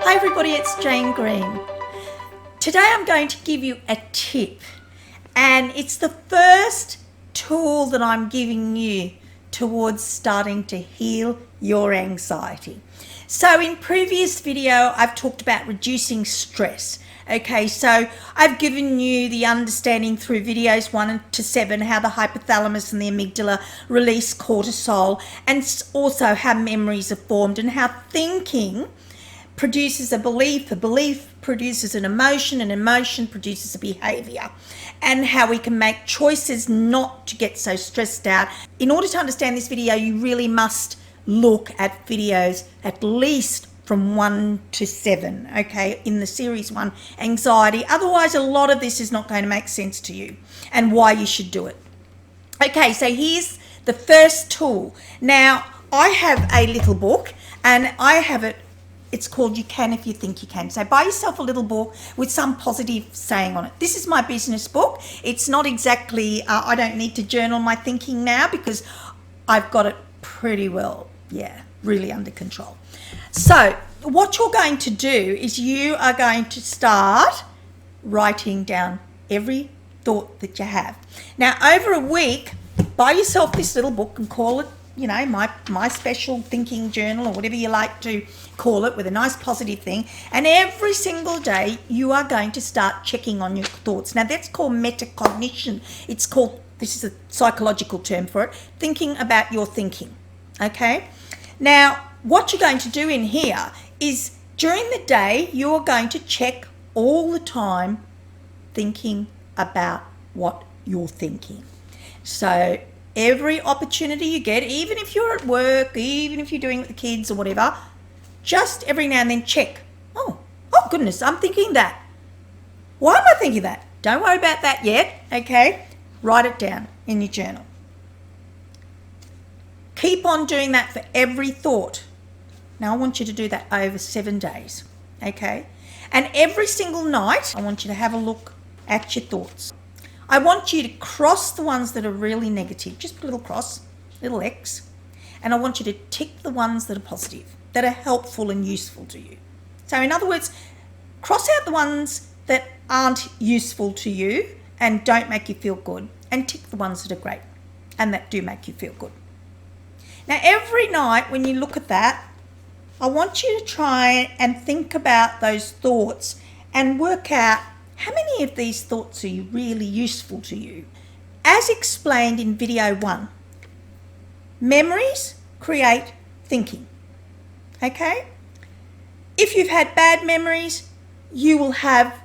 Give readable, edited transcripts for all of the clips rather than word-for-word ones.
Hi everybody, it's Jayne Green. Today I'm going to give you a tip, and it's the first tool that I'm giving you towards starting to heal your anxiety. So in previous video, I've talked about reducing stress. Okay, so I've given you the understanding through videos 1 to 7 how the hypothalamus and the amygdala release cortisol, and also how memories are formed and how thinking produces a belief produces an emotion produces a behavior, and how we can make choices not to get so stressed out. In order to understand this video, you really must look at videos at least from 1 to 7, okay, in the series 1, anxiety. Otherwise, a lot of this is not going to make sense to you and why you should do it. Okay, so here's the first tool. Now, I have a little book, and I have it. It's called You Can If You Think You Can. So buy yourself a little book with some positive saying on it. This is my business book. It's not exactly, I don't need to journal my thinking now because I've got it pretty well, really under control. So what you're going to do is you are going to start writing down every thought that you have. Now, over a week, buy yourself this little book and call it, you know, my special thinking journal, or whatever you like to call it, with a nice positive thing. And every single day you are going to start checking on your thoughts. Now, that's called metacognition. It's called, this is a psychological term for it, thinking about your thinking. Okay? Now, what you're going to do in here is during the day, you're going to check all the time thinking about what you're thinking. So every opportunity you get, even if you're at work, even if you're doing it with the kids or whatever, just every now and then check. Oh goodness, I'm thinking that. Why am I thinking that? Don't worry about that yet, okay? Write it down in your journal. Keep on doing that for every thought. Now, I want you to do that over 7 days, okay? And every single night, I want you to have a look at your thoughts. I want you to cross the ones that are really negative. Just put a little cross, little X. And I want you to tick the ones that are positive, that are helpful and useful to you. So in other words, cross out the ones that aren't useful to you and don't make you feel good, and tick the ones that are great and that do make you feel good. Now, every night when you look at that, I want you to try and think about those thoughts and work out how many of these thoughts are really useful to you. As explained in video 1, memories create thinking, okay? If you've had bad memories, you will have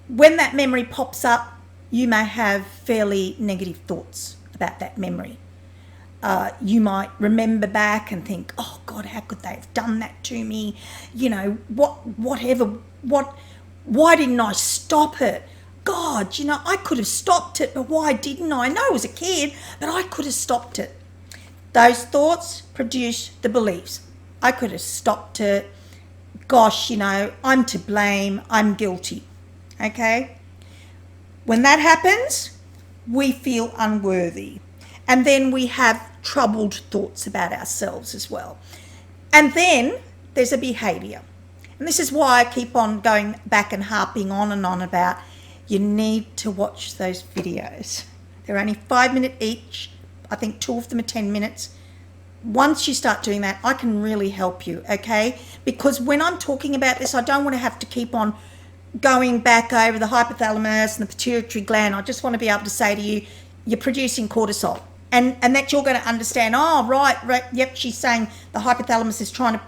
when that memory pops up, you may have fairly negative thoughts about that memory. You might remember back and think, oh God, how could they have done that to me? You know, why didn't I stop it? God, you know, I could have stopped it, but why didn't I? I know I was a kid, but I could have stopped it. Those thoughts produce the beliefs. I could have stopped it. Gosh, you know, I'm to blame. I'm guilty. Okay? When that happens, we feel unworthy. And then we have troubled thoughts about ourselves as well. And then there's a behaviour. And this is why I keep on going back and harping on and on about you need to watch those videos. They're only 5 minutes each. I think 2 of them are 10 minutes. Once you start doing that, I can really help you, okay? Because when I'm talking about this, I don't want to have to keep on going back over the hypothalamus and the pituitary gland. I just want to be able to say to you, you're producing cortisol. And that you're going to understand, oh, right, yep, she's saying the hypothalamus is trying to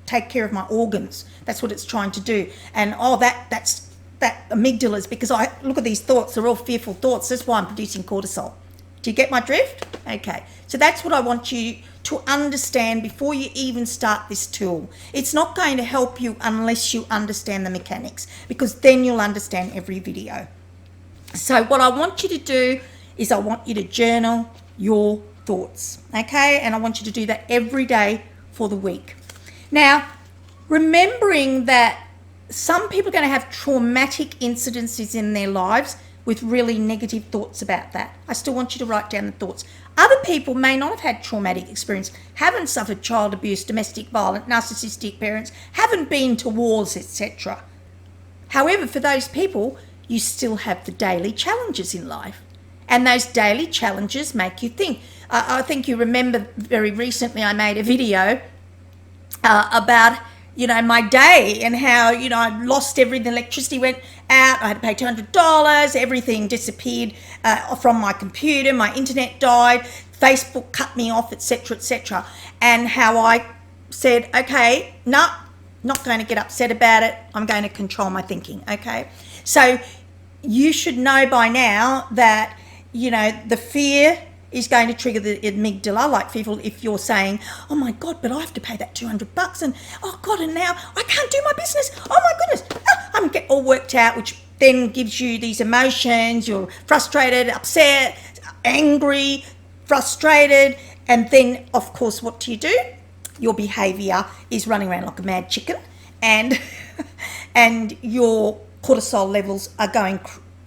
take care of my organs. That's what it's trying to do. And, oh, that's amygdala is because I look at these thoughts, they're all fearful thoughts. That's why I'm producing cortisol. Do you get my drift? Okay. So that's what I want you to understand before you even start this tool. It's not going to help you unless you understand the mechanics, because then you'll understand every video. So what I want you to do is I want you to journal your thoughts, okay? And I want you to do that every day for the week. Now, remembering that some people are going to have traumatic incidences in their lives with really negative thoughts about that. I still want you to write down the thoughts. Other people may not have had traumatic experience, haven't suffered child abuse, domestic violence, narcissistic parents, haven't been to wars, etc. However, for those people, you still have the daily challenges in life. And those daily challenges make you think. I think you remember very recently I made a video about, my day and how, I lost everything. The electricity went out. I had to pay $200. Everything disappeared from my computer. My internet died. Facebook cut me off, etc., etc. And how I said, okay, no, not going to get upset about it. I'm going to control my thinking, okay? So you should know by now that, the fear is going to trigger the amygdala, like fearful if you're saying, oh my God, but I have to pay that $200 and oh God, and now I can't do my business. Oh my goodness, I'm get all worked out, which then gives you these emotions. You're frustrated, upset, angry, frustrated. And then of course, what do? Your behavior is running around like a mad chicken and your cortisol levels are going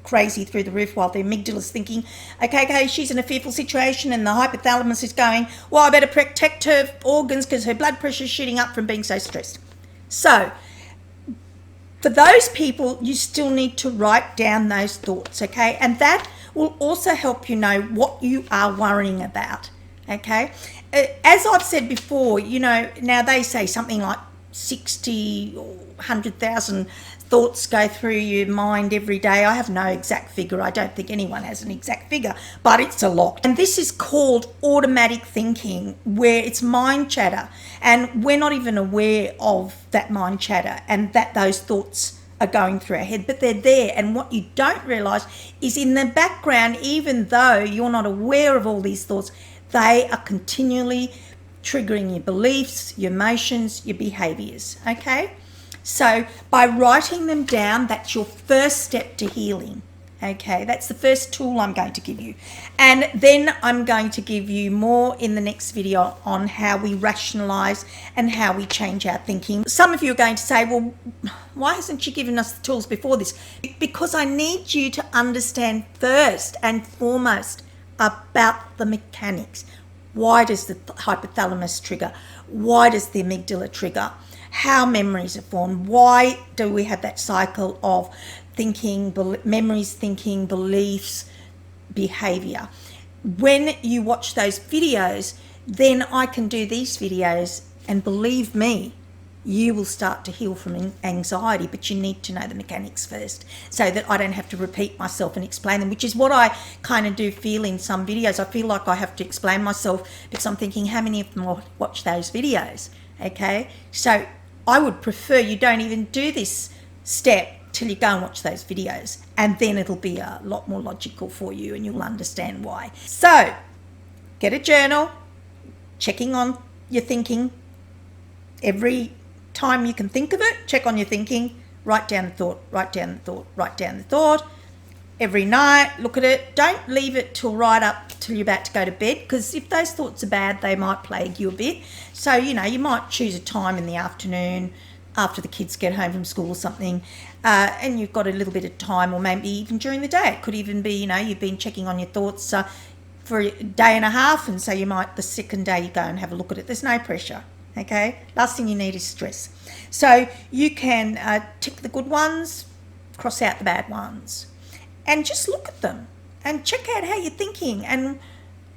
crazy through the roof while the amygdala is thinking, okay, she's in a fearful situation, and the hypothalamus is going, well, I better protect her organs because her blood pressure is shooting up from being so stressed. So for those people, you still need to write down those thoughts, okay? And that will also help you know what you are worrying about, okay? As I've said before, now they say something like 60 or 100,000 thoughts go through your mind every day. I have no exact figure. I don't think anyone has an exact figure, but it's a lot. And this is called automatic thinking, where it's mind chatter, and we're not even aware of that mind chatter and that those thoughts are going through our head, but they're there. And what you don't realise is in the background, even though you're not aware of all these thoughts, they are continually triggering your beliefs, your emotions, your behaviours, okay? So by writing them down, that's your first step to healing, okay? That's the first tool I'm going to give you. And then I'm going to give you more in the next video on how we rationalise and how we change our thinking. Some of you are going to say, well, why hasn't she given us the tools before this? Because I need you to understand first and foremost about the mechanics. Why does the hypothalamus trigger? Why does the amygdala trigger? How memories are formed? Why do we have that cycle of thinking, memories, thinking, beliefs, behaviour? When you watch those videos, then I can do these videos, and believe me, you will start to heal from anxiety, but you need to know the mechanics first so that I don't have to repeat myself and explain them, which is what I kind of do feel in some videos. I feel like I have to explain myself because I'm thinking, how many of them will watch those videos? Okay, so I would prefer you don't even do this step till you go and watch those videos, and then it'll be a lot more logical for you and you'll understand why. So get a journal, checking on your thinking. Every time you can think of it, check on your thinking, write down the thought, write down the thought, write down the thought. Every night, look at it. Don't leave it till right up till you're about to go to bed, because if those thoughts are bad, they might plague you a bit. So, you might choose a time in the afternoon after the kids get home from school or something, and you've got a little bit of time, or maybe even during the day. It could even be, you've been checking on your thoughts for a day and a half, and so you might, the second day you go and have a look at it. There's no pressure, okay? Last thing you need is stress. So you can tick the good ones, cross out the bad ones, and just look at them and check out how you're thinking and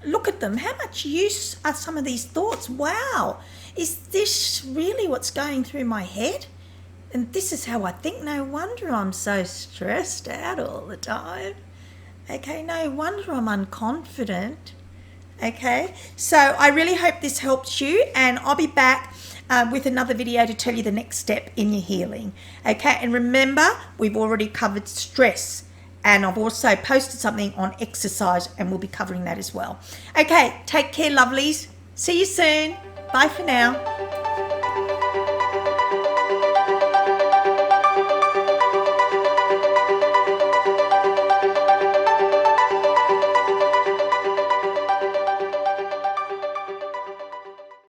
look at them. How much use are some of these thoughts? Wow, is this really what's going through my head? And this is how I think. No wonder I'm so stressed out all the time. Okay, no wonder I'm unconfident. Okay, so I really hope this helps you, and I'll be back with another video to tell you the next step in your healing. Okay, and remember, we've already covered stress, and I've also posted something on exercise, and we'll be covering that as well. Okay, take care, lovelies. See you soon. Bye for now.